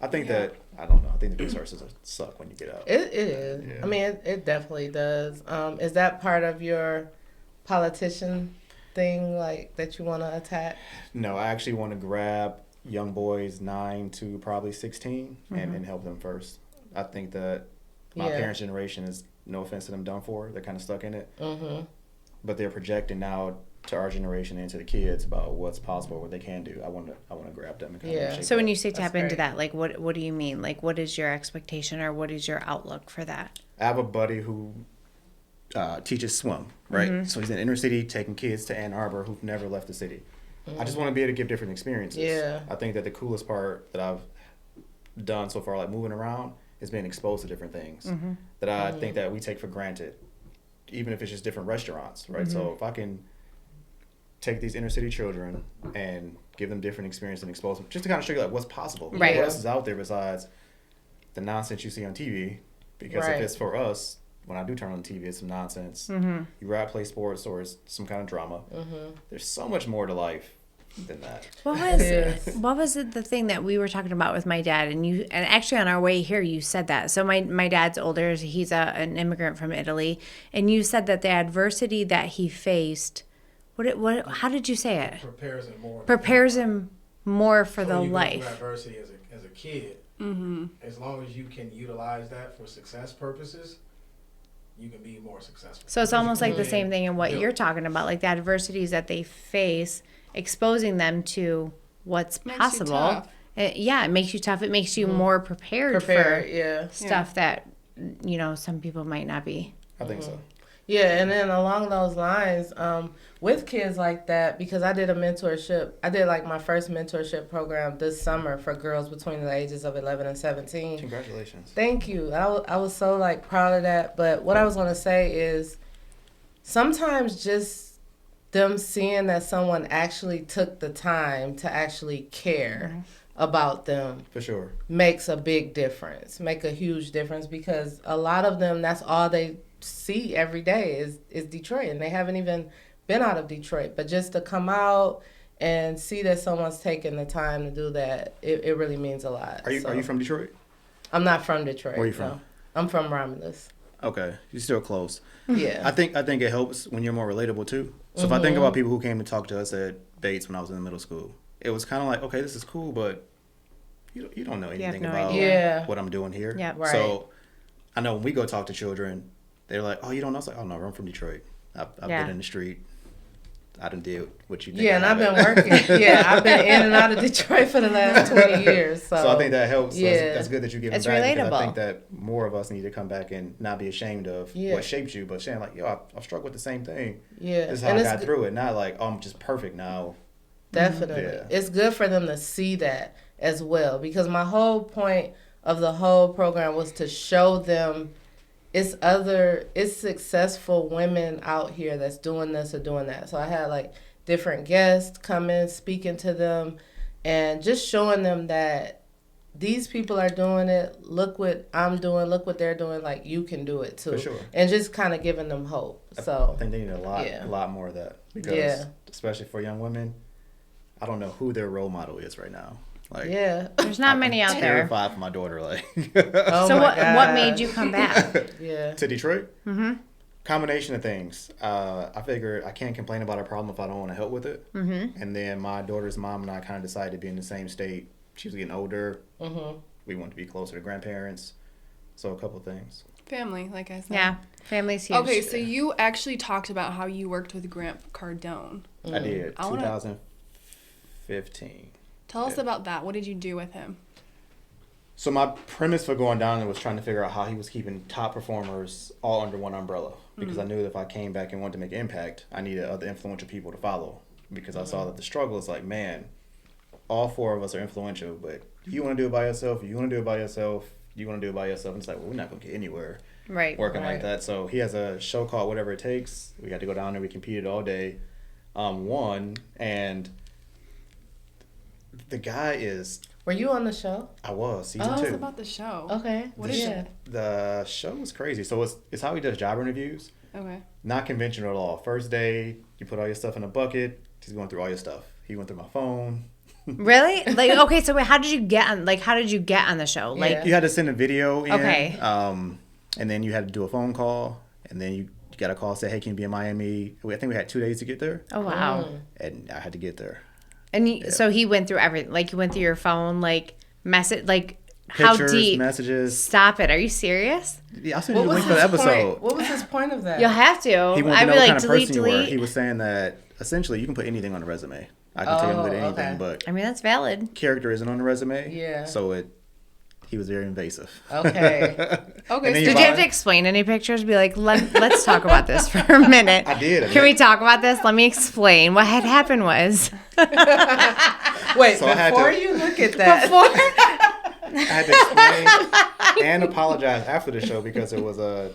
I think that I don't know. I think the resources suck when you get out.
It is.
Yeah.
I mean, it definitely does. Is that part of your politician thing, like that you want to attack?
No, I actually want to grab young boys 9 to probably 16 and help them first. I think that my
Yeah.
parents' generation is, no offense to them, done for. They're kind of stuck in it.
Mm-hmm.
But they're projecting now to our generation and to the kids about what's possible, what they can do. I want to grab them and kind
Yeah.
of shape
So when
that.
you say tap into
great.
that, like what do you mean? Like what is your expectation or what is your outlook for that?
I have a buddy who teaches swim, right? So he's in inner city taking kids to Ann Arbor who've never left the city. I just want to be able to give different experiences.
Yeah.
I think that the coolest part that I've done so far, like moving around, is being exposed to different things that I think that we take for granted, even if it's just different restaurants, right? So if I can take these inner city children and give them different experience and expose them, just to kind of show you like what's possible.
Right.
What else is out there besides the nonsense you see on TV? Because
Right.
if it's for us, when I do turn on TV, it's some nonsense. You rather play sports or it's some kind of drama. There's so much more to life than that.
What was it the thing that we were talking about with my dad and actually on our way here you said that. So my dad's older, he's an immigrant from Italy, and you said that the adversity that he faced, how did you say it?
Prepares him more.
Prepares him more for
So
the
you go
life.
through adversity as a kid. As long as you can utilize that for success purposes, you can be more successful.
So it's almost like the
Yeah.
same thing in what
Yeah.
you're talking about, like the adversities that they face, exposing them to what's
Makes you
possible.
tough.
It makes you tough. It makes you more prepared
Prepare,
for
yeah.
stuff that some people might not be.
I think so.
Yeah, and then along those lines, with kids like that, because I did like my first mentorship program this summer for girls between the ages of 11 and 17.
Congratulations.
Thank you. I was so like proud of that. But what I was going to say is sometimes just them seeing that someone actually took the time to actually care about them
For sure.
makes a big difference, make a huge difference, because a lot of them, that's all they see every day is Detroit, and they haven't even been out of Detroit. But just to come out and see that someone's taking the time to do that, it really means a lot.
Are you from Detroit?
I'm not from Detroit.
Where are you from?
No. I'm from Romulus.
Okay, you're still close.
Yeah.
I think it helps when you're more relatable too. So if I think about people who came to talk to us at Bates when I was in middle school, it was kind of like, okay, this is cool, but you don't know anything
no
about
idea.
Yeah.
what I'm doing here.
Yep.
Right.
So I know when we go talk to children, they're like, oh, you don't know? It's like, oh no, I'm from Detroit. I've
Yeah.
been in the street. I done did what you think.
Yeah,
I
and I've been
haven't.
working. Yeah, I've been in and out of Detroit for the last 20 years. So,
So I think that helps. So
Yeah.
that's good that you give them
It's
back because I
relatable.
think that more of us need to come back and not be ashamed of
Yeah.
what shaped you, but saying like, yo, I've struggled with the same thing.
yeah.
This is how
And
I
it's
got through it. Not like, oh, I'm just perfect now.
Definitely.
Yeah.
It's good for them to see that as well, because my whole point of the whole program was to show them it's successful women out here that's doing this or doing that. So I had like different guests come in, speaking to them, and just showing them that these people are doing it. Look what I'm doing. Look what they're doing. Like, you can do it too.
For sure.
And just kind of giving them hope.
I
So
think they need a
Yeah.
lot more of that because,
Yeah.
especially for young women, I don't know who their role model is right now. Like,
yeah.
There's not many out there.
terrified for my daughter. Like,
Oh
So
my
what
God.
made you come back?
Yeah.
to Detroit. Combination of things. I figured I can't complain about a problem if I don't want to help with it. And then my daughter's mom and I kind of decided to be in the same state. She was getting older. We wanted to be closer to grandparents. So a couple things.
Family, like I said.
Yeah, family's huge.
Okay, so you actually talked about how you worked with Grant Cardone.
I did.
I wanna-
2015.
Tell us
Yeah.
about that. What did you do with him?
So my premise for going down there was trying to figure out how he was keeping top performers all under one umbrella. Because I knew that if I came back and wanted to make an impact, I needed other influential people to follow. Because I saw that the struggle is like, man, all 4 of us are influential, but you want to do it by yourself, you want to do it by yourself, you want to do it by yourself. And it's like, well, we're not going to get anywhere working like that. So he has a show called Whatever It Takes. We got to go down there. We competed all day. Won. And the guy is...
Were you on the show?
I was, season
Tell
2.
us about the show.
Okay.
What is it?
The show was crazy. So it's how he does job interviews.
Okay.
Not conventional at all. First day, you put all your stuff in a bucket. He's going through all your stuff. He went through my phone.
Really? Like, okay, so wait, how did you get on the show? Like,
Yeah.
You had to send a video in.
Okay.
And then you had to do a phone call. And then you got a call say, hey, can you be in Miami? I think we had 2 days to get there.
oh wow.
And I had to get there.
And so he went through everything. Like, you went through your phone, like, message, like, how
Pictures,
deep?
messages.
Stop it. Are you serious?
Yeah, I'll send you the link for the episode.
What was his point of that?
You'll have to.
He wanted to
I'd
know
be
what
like,
kind of
delete,
person you were.
delete.
He was saying that essentially you can put anything on a resume. I can tell you with anything,
okay.
but
I mean, that's valid.
character isn't on the resume.
Yeah.
So he was very invasive.
Okay.
Okay.
then
So
Did you have to explain any pictures? Be like, let's talk about this for a minute.
I did.
Can we talk about this? Let me explain. What had happened was
Wait,
So I had
before
to-
you look at that.
I had to explain and apologize after the show because it was a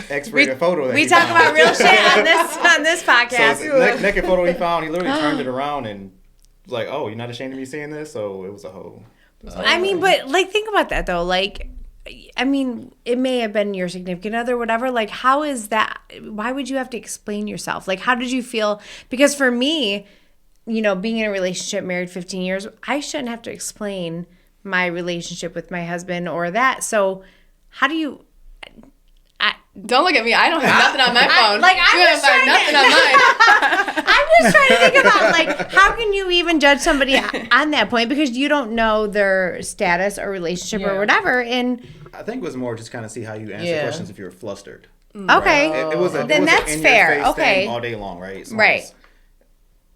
X-rated photo that
we
he
talk
found.
about real shit on this
So
podcast.
it's a naked photo he found. He literally turned it around and was like, "Oh, you're not ashamed of me seeing this?" So it was a whole.
I mean, but like, think about that though. Like, I mean, it may have been your significant other, whatever. Like, how is that? Why would you have to explain yourself? Like, how did you feel? Because for me, you know, being in a relationship, married 15 years, I shouldn't have to explain my relationship with my husband or that. So, how do you?
Don't look at me. I don't have nothing on my phone.
like, I'm
you
just
have
trying to-
nothing on mine.
I'm just trying to think about, like, how can you even judge somebody on that point because you don't know their status or relationship or
Yeah.
whatever. And
I think it was more just kind of see how you answer
Yeah.
questions if you were flustered.
okay,
It was a,
Then
it was
that's
an
fair.
in-your-face
Okay.
thing all day long, right? So
Right.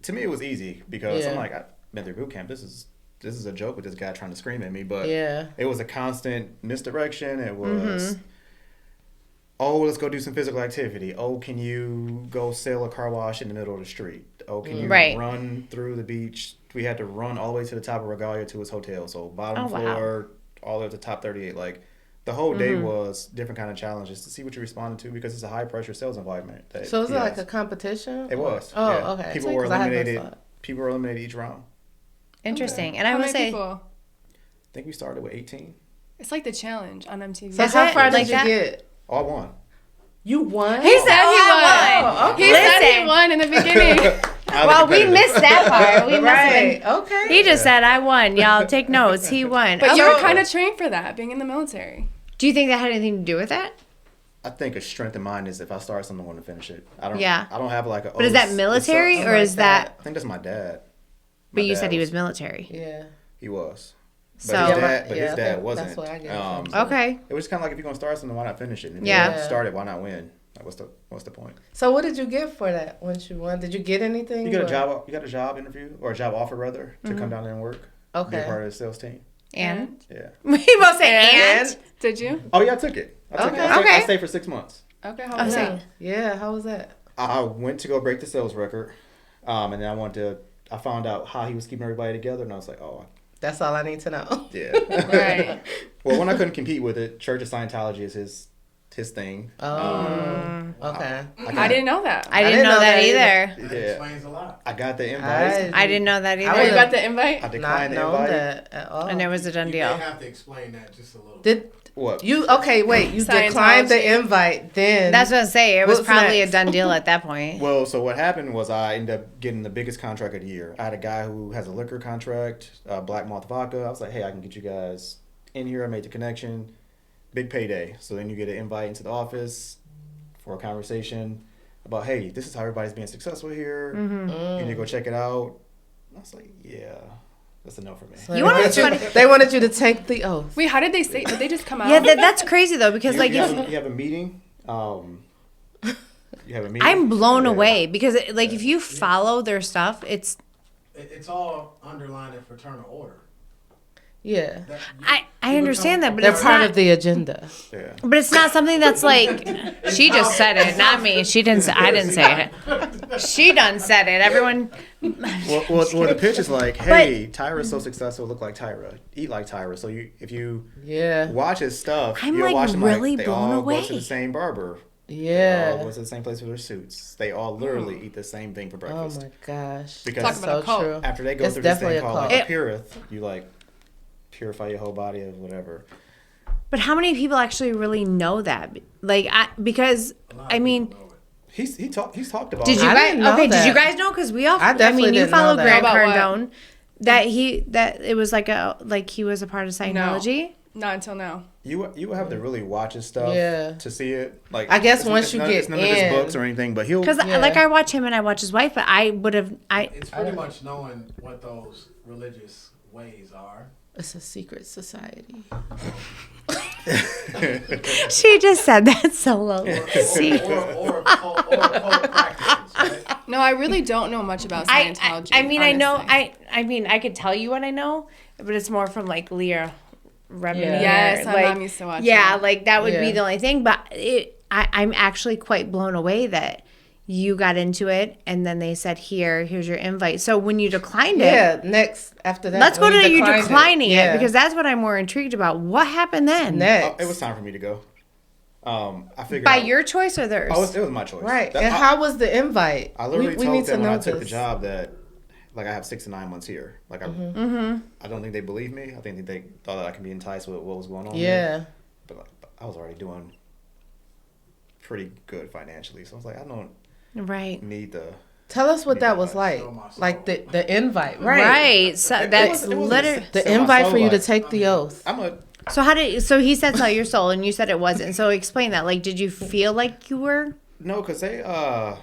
to me, it was easy because I'm
Yeah.
like, I've been through boot camp. This is a joke with this guy trying to scream at me, but
Yeah.
it was a constant misdirection. It was,
Mm-hmm.
oh, let's go do some physical activity. Oh, can you go sail a car wash in the middle of the street? Oh, can you
Right.
run through the beach? We had to run all the way to the top of Regalia to his hotel. So bottom
Oh, wow.
floor, all the way to top 38. Like the whole day was different kind of challenges to see what you responded to because it's a high pressure sales environment. That
So is it
he
like
has.
a competition?
It was.
Oh,
yeah.
okay.
People were
'Cause I had this
eliminated.
thought.
People were eliminated each round.
interesting. And I
How
would
many
say,
people?
I think we started with 18.
It's like the challenge on MTV.
So
Is
how
it
far
like
did
that?
you get?
All won.
You won?
he said
he
he
won.
won.
okay.
He said
Listen.
he won in the beginning.
Well, we missed that part. We must have
Right.
been.
Okay.
He just said, "I won." Y'all take notes. He won.
But
Okay.
you were kind of trained for that, being in the military.
Do you think that had anything to do with it?
I think a strength in mind is if I start something, I want to finish it. I don't.
Yeah.
I don't have like a.
But is that military
something
or
like
is that?
I think that's my dad.
But
My
you
dad
said he was military.
Yeah.
He was. But
So-
his
Yeah,
dad,
I
his dad
think
wasn't.
that's what I get it from.
Okay.
It was kind of like if you're gonna start something, why not finish it? And if
Yeah.
you don't start it, why not win? Like, what's the point?
So what did you get for that once you won? Did you get anything?
You got a
or-
job. You got a job interview or a job offer rather to come down there and work. Be a
Okay.
part of the sales team.
And
Yeah.
we both say and.
Did you?
Oh yeah, I took it. I took
Okay.
it. I
Okay.
stayed for 6 months.
Okay, how
Oh,
was
so-
that?
Yeah. How was that?
I went to go break the sales record, and then I found out how he was keeping everybody together, and I was like, oh,
That's all I need to know.
yeah.
Right.
Well, when I couldn't compete with it, Church of Scientology is his thing.
Okay.
I didn't know that.
I didn't know that either.
That
Yeah.
explains a lot.
I got the invite.
I didn't know that
I
Oh,
either.
you got the invite?
I
Not
declined the
known
invite.
that at all.
And it was a done
You
deal.
may have to explain that just a little.
Did
What?
you? Okay, wait. You
Scientology.
declined the invite. Then
That's what I say. It was
What's
probably
next?
a done deal at that point.
Well, so what happened was I ended up getting the biggest contract of the year. I had a guy who has a liquor contract, Black Moth Vodka. I was like, hey, I can get you guys in here. I made the connection. Big payday. So then you get an invite into the office for a conversation about, hey, this is how everybody's being successful here.
Mm-hmm.
You need to go check it out. I was like, yeah, that's a no for me.
You wanna know what's funny?
They wanted you to take the oath.
Wait, how did they say? Did they just come out?
Yeah, that's crazy though because like
you
if
have a meeting. You have a meeting.
I'm blown
Yeah.
away because like if you follow their stuff, it's
It's all underlined in fraternal order.
Yeah.
I understand that, but
They're
it's
part
not.
of the agenda.
Yeah.
But it's not something that's like she just said it, not me. She didn't. I didn't say it. She done said it. Everyone.
Well, the pitch is like, hey, Tyra's so successful, look like Tyra, eat like Tyra. So if you
Yeah.
watch his stuff,
I'm,
you'll
like,
watch them
really
they
blown
all
away.
go to the same barber. They all
Yeah.
go to the same place for their suits. They all literally eat the same thing for
Oh
breakfast.
my gosh.
Because
Talk about a
So
cult.
true.
after they go
It's
through this
definitely
thing
a
called
cult.
like a purith, you like purify your whole body of whatever.
But how many people actually really know that? Like, because I mean,
He's talked about.
did you
I
guys?
didn't know
Okay, did
that.
you guys know? Because we all.
I definitely
you
didn't
follow
know that.
Grant
About what?
Cardone. That it was like he was a part of Scientology.
Not until now.
You would have to really watch his stuff
Yeah.
to see it. Like
I guess
it's-
once
it's
you
none,
get
it's none of
in-
his books or anything, but he'll.
Because
Yeah.
like I watch him and I watch his wife, but I would have
It's pretty much knowing what those religious ways are.
It's a secret society.
She just said that so low. See.
Or cult practices, right?
No, I really don't know much about Scientology.
I mean, I know.
honestly.
I mean, I could tell you what I know, but it's more from like Leah Remini.
Yeah.
Yes, my
like,
mom used to watch
yeah,
that.
like that would be
Yeah.
the only thing. But I'm actually quite blown away that you got into it, and then they said, here's your invite. So when you declined it,
Yeah, next after that.
let's go
when
to you
declined
declining it
Yeah.
because that's what I'm more intrigued about. What happened then?
next.
It was time for me to go. I figured
By
out-
your choice or theirs?
Oh, it was my choice.
Right.
That-
and how was the invite?
I literally
we
told
need to
them when
know
I took the
this.
job that, like, I have 6 to 9 months here. Like,
Mm-hmm.
I don't think they believed me. I think they thought that I could be enticed with what was going on.
Yeah.
There. But like, I was already doing pretty good financially, so I was like, I don't
Right.
need the.
Tell us what
Yeah,
that was like.
show my soul.
Like the invite,
Right.
right?
So
It
that's
wasn't- it wasn't
literally.
The
Sell my
invite
soul,
for you to
like,
take the oath.
I'm a.
So he said sell your soul, and you said it wasn't. So explain that. Like, did you feel like you were?
No, because they. I'm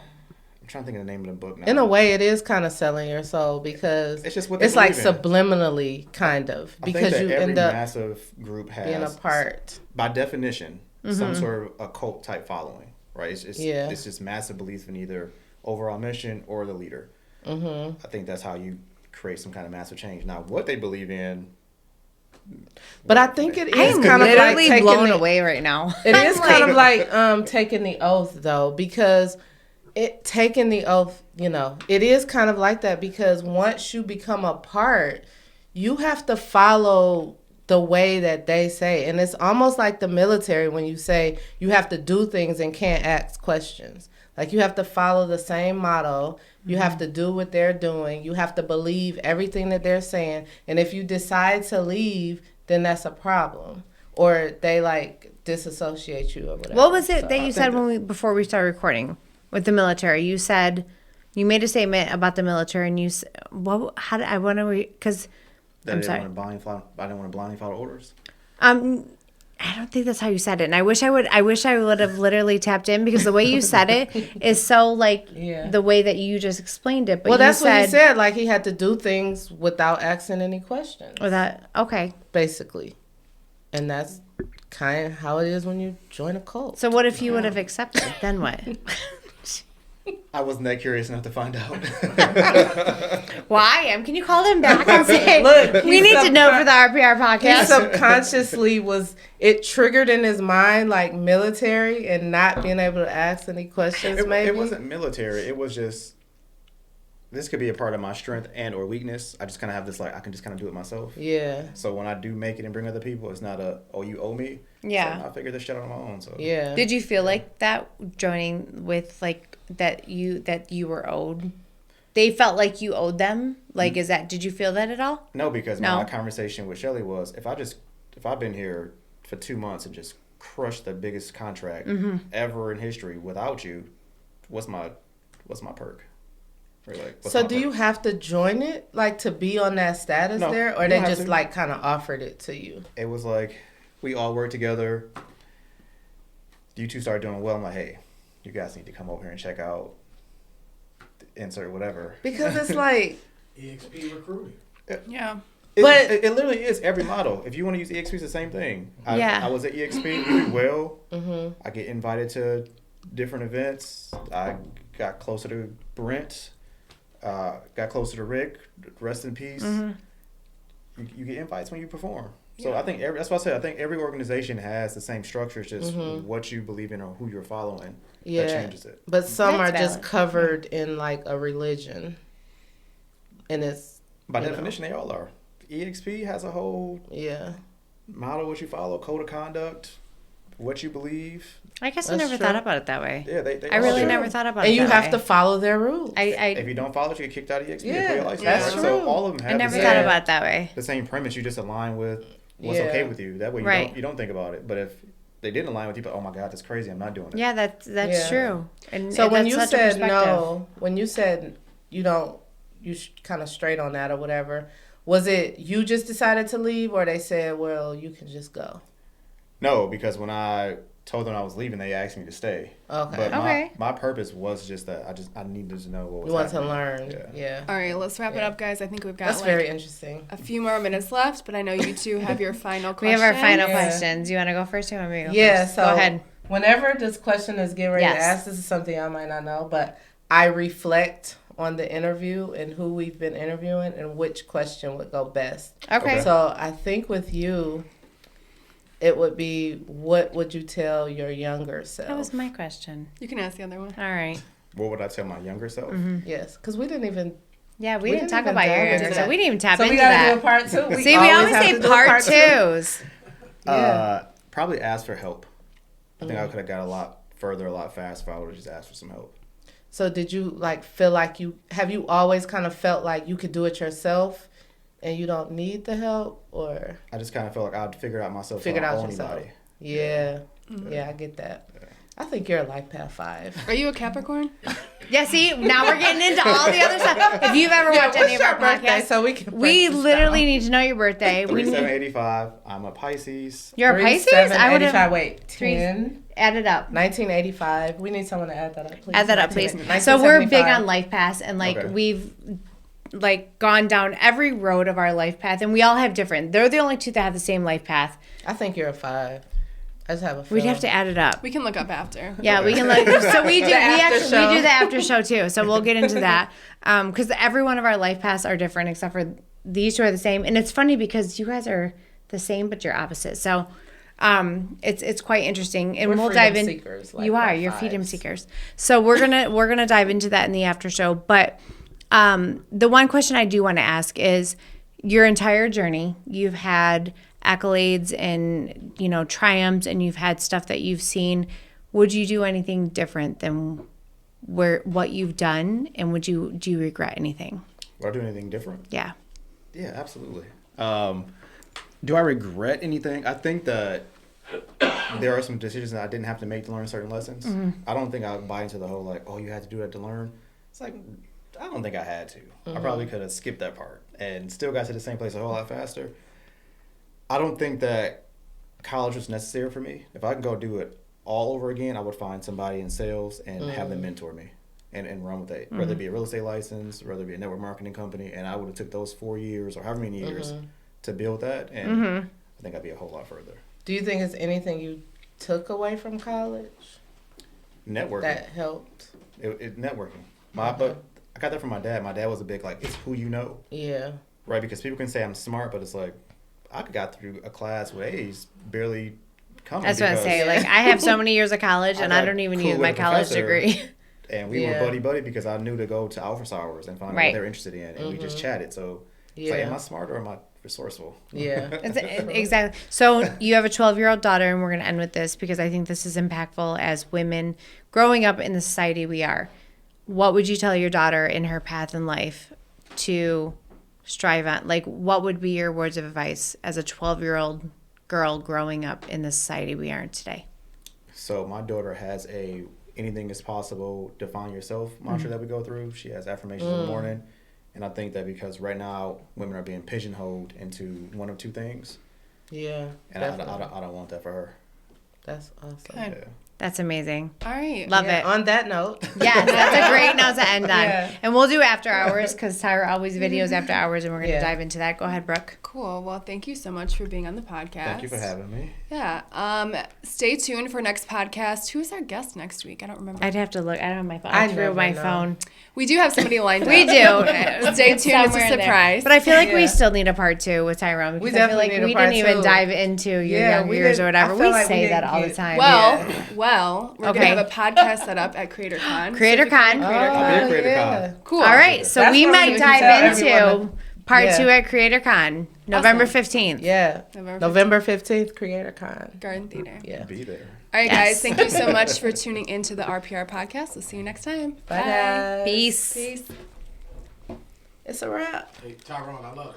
trying to think of the name of the book now.
In a way, it is kind of selling your soul because
It's just what they
it's like
believe in.
subliminally, kind of,
I think
because
that
you
every
end up
massive group has
being a part.
by definition, some sort of a cult type following, right?
Yeah.
It's just massive belief in either overall mission or the leader.
Mm-hmm.
I think that's how you create some kind of massive change. Now, what they believe in,
But I think it
I
is
am
kind of like
literally
taking
blown
the,
away right now.
It is
I'm
kind of like taking the oath though, because taking the oath, it is kind of like that because once you become a part, you have to follow the way that they say. And it's almost like the military when you say you have to do things and can't ask questions. Like you have to follow the same motto. You have to do what they're doing. You have to believe everything that they're saying. And if you decide to leave, then that's a problem. Or they disassociate you or whatever.
What was it
So
that
I
you
think
said before we started recording with the military? You said you made a statement about the military, and you said, "What? How did I want to?" Because
that
I'm
I
sorry.
didn't want to blindly follow orders.
I don't think that's how you said it, and I wish I would have literally tapped in because the way you said it is so
Yeah.
the way that you just explained it. But
Well, that's
you
what he said. Like he had to do things without asking any questions,
Okay.
basically. And that's kind of how it is when you join a cult.
So what if you would have accepted? Then what?
I wasn't that curious enough to find out.
Why? Can you call them back and say,
Look,
we
he's
need to know for the RPR
He
podcast?
subconsciously it triggered in his mind like military and not being able to ask any questions. Maybe
it wasn't military. It was just this could be a part of my strength and or weakness. I just kind of have this I can just kind of do it myself.
Yeah,
So when I do make it and bring other people, it's not you owe me.
Yeah.
So I figured this shit out on my own. So
yeah.
Did you feel like that joining with that you were owed? They felt like you owed them. Did you feel that at all?
No, because
No.
my conversation with Shelly was if I've been here for 2 months and just crushed the biggest contract
Mm-hmm.
ever in history without you, what's my perk? Or what's
So
my
do
perk?
you have to join it to be on that status
No,
there, or
you
they
don't have
just
to.
kind of offered it to you?
It was we all work together. You two start doing well. I'm like, hey, you guys need to come over here and check out insert whatever.
Because it's like
EXP recruiting.
Yeah.
But-
it literally is every model. If you want to use EXP, it's the same thing. I was at EXP, we do well.
Mhm.
I get invited to different events. I got closer to Brent. Got closer to Rick. Rest in peace. you get invites when you perform. So I think that's what I said. I think every organization has the same structure. It's just what you believe in or who you're following that changes it.
But some
That's
are just
valid.
covered in like a religion, and it's
By definition, they all are. EXP has a whole model what you follow, code of conduct, what you believe.
I guess I
That's
never
true.
thought about it that way.
Yeah, they
I
all
really
do.
never thought about it
and you
that
have
way.
to follow their rules.
If you don't follow it, you get kicked out of EXP.
Yeah,
They pull your license,
that's
right? So
true.
all of them
I
have
never
the
thought
same,
about it that way.
the same premise. You just align with what's
Yeah.
okay with you. That way
Right.
you don't think about it. But if they didn't align with you, but oh my God, that's crazy. I'm not doing it.
Yeah, that's
Yeah.
true. And
So when
that's
you
such a
said
perspective.
no, when you said you don't, you kind of straight on that or whatever, was it you just decided to leave, or they said, well, you can just go?
No, because when I told them I was leaving, they asked me to stay.
Okay.
But
Okay.
my purpose was just that I needed to know what was
You want to
happening.
learn.
Yeah.
Yeah.
All right, let's wrap it
Yeah.
up, guys. I think we've got
That's
like
very interesting.
a few more minutes left, but I know you two have your final
We
question.
have our final
Yeah.
questions. You want to go first? Or you want me to go
Yeah,
first?
so
Go ahead.
whenever this question is getting ready
Yes.
to ask, this is something I might not know, but I reflect on the interview and who we've been interviewing and which question would go best.
Okay.
So I think with you, it would be, what would you tell your younger self?
That was my question.
You can ask the other one.
All right.
What would I tell my younger self?
Yes, because we didn't even.
Yeah, we
We
didn't
didn't
talk
even
about your
delve
younger
into
self.
that.
We didn't even tap
So we
into
gotta do a
that.
part two.
See, we always
have
say
to do a
part
two.
twos.
Probably ask for help. I think I could have got a lot further, a lot faster if I would have just asked for some help.
So did you feel like have you always kind of felt like you could do it yourself and you don't need the help, or?
I just kind of felt like I'd figure it out myself.
Figured
so I
out
don't owe
yourself.
anybody.
Yeah. Yeah, I get that. I think you're a life path 5.
Are you a Capricorn?
Yeah, see, now we're getting into all the other stuff. If you've ever watched any of our podcasts,
so we can
we
break this
literally
down.
need to know your birthday. We need,
3785. I'm a Pisces.
you're a Pisces?
37,
I would
85,
have
wait, 10,
add it up.
1985. We need someone to add that up, please.
Add that up, please.
1975.
So we're big on life paths, and like
Okay.
we've like gone down every road of our life path, and we all have different. They're the only two that have the same life path.
I think you're a 5. I just have a
We'd
feeling.
have to add it up.
We can look up after.
Yeah, we can look. So we do. We
after
actually
show.
we do the after show too. So we'll get into that because every one of our life paths are different, except for these two are the same. And it's funny because you guys are the same, but you're opposite. So it's quite interesting, and
We're
we'll
freedom
dive in.
seekers, like
You are.
our
You're freedom
5s.
seekers. So we're gonna dive into that in the after show. But the one question I do want to ask is your entire journey. You've had accolades and triumphs, and you've had stuff that you've seen. Would you do anything different than what you've done, and do you regret anything?
Would I do anything different?
Yeah.
Yeah, absolutely. Do I regret anything? I think that there are some decisions that I didn't have to make to learn certain lessons. I don't think I would buy into the whole you had to do that to learn. It's like, I don't think I had to. I probably could have skipped that part and still got to the same place a whole lot faster. I don't think that college was necessary for me. If I can go do it all over again, I would find somebody in sales and have them mentor me and run with it. Whether it be a real estate license, whether it be a network marketing company, and I would have took those 4 years or however many years to build that, and I think I'd be a whole lot further.
Do you think it's anything you took away from college
Networking.
that helped?
It networking. But I got that from my dad. My dad was a big it's who you know,
Yeah.
right? Because people can say I'm smart, but it's like I got through a class with A's barely coming.
That's what I
because-
say. Like I have so many years of college, and I
got
don't even
cool
use
with
my
a
college
professor.
degree.
And we
Yeah.
were buddy because I knew to go to office hours and find out
Right.
what they're interested in, and we just chatted. So it's like,
Yeah.
am I smart or am I resourceful?
Yeah.
Exactly. So you have a 12-year-old daughter, and we're going to end with this because I think this is impactful as women growing up in the society we are. What would you tell your daughter in her path in life to strive on? Like, what would be your words of advice as a 12-year-old girl growing up in the society we are in today?
So my daughter has a anything is possible, define yourself mantra that we go through. She has affirmations in the morning. And I think that because right now women are being pigeonholed into one of two things.
Yeah.
And I
definitely.
don't want that for her.
That's awesome.
Good.
Yeah.
That's amazing.
All right.
Love
Yeah,
it.
on that note.
Yes, that's a great note to end on.
Yeah.
And we'll do after hours because Tyra always videos after hours, and we're going to
Yeah.
dive into that. Go ahead, Brooke.
Cool. Well, thank you so much for being on the podcast.
Thank you for having me.
Yeah. Stay tuned for next podcast. Who is our guest next week? I don't remember.
I'd have to look. I don't have my phone.
I
I threw
never
my
know.
phone.
We do have somebody lined up.
We do.
Stay tuned. It's
Somewhere
a
in there.
surprise.
But I feel like we
Yeah.
still need a part 2 with Tyrone.
We
Because I feel
definitely
like
need a
we
part
didn't even
2.
dive into your
Yeah,
young
we
years
didn't-
or whatever.
I
We
feel like we
say that
didn't
all the
get-
time.
Well, we're
Okay.
gonna have a podcast set up at CreatorCon.
CreatorCon.
So if you come to
I'll be
CreatorCon.
at Creator Con.
yeah.
Cool.
All right, so
That's
we
where
might
we can tell
dive
everyone
into part
Yeah.
2 at CreatorCon, November
Awesome.
15th.
Yeah.
November
November 15th, CreatorCon.
Garden Theater.
Yeah.
Be there.
All right,
Yes.
guys. Thank you so much for tuning into the RPR podcast. We'll see you next time.
Bye, guys.
Peace.
Peace.
It's a wrap.
Hey, Tyrone, I love that.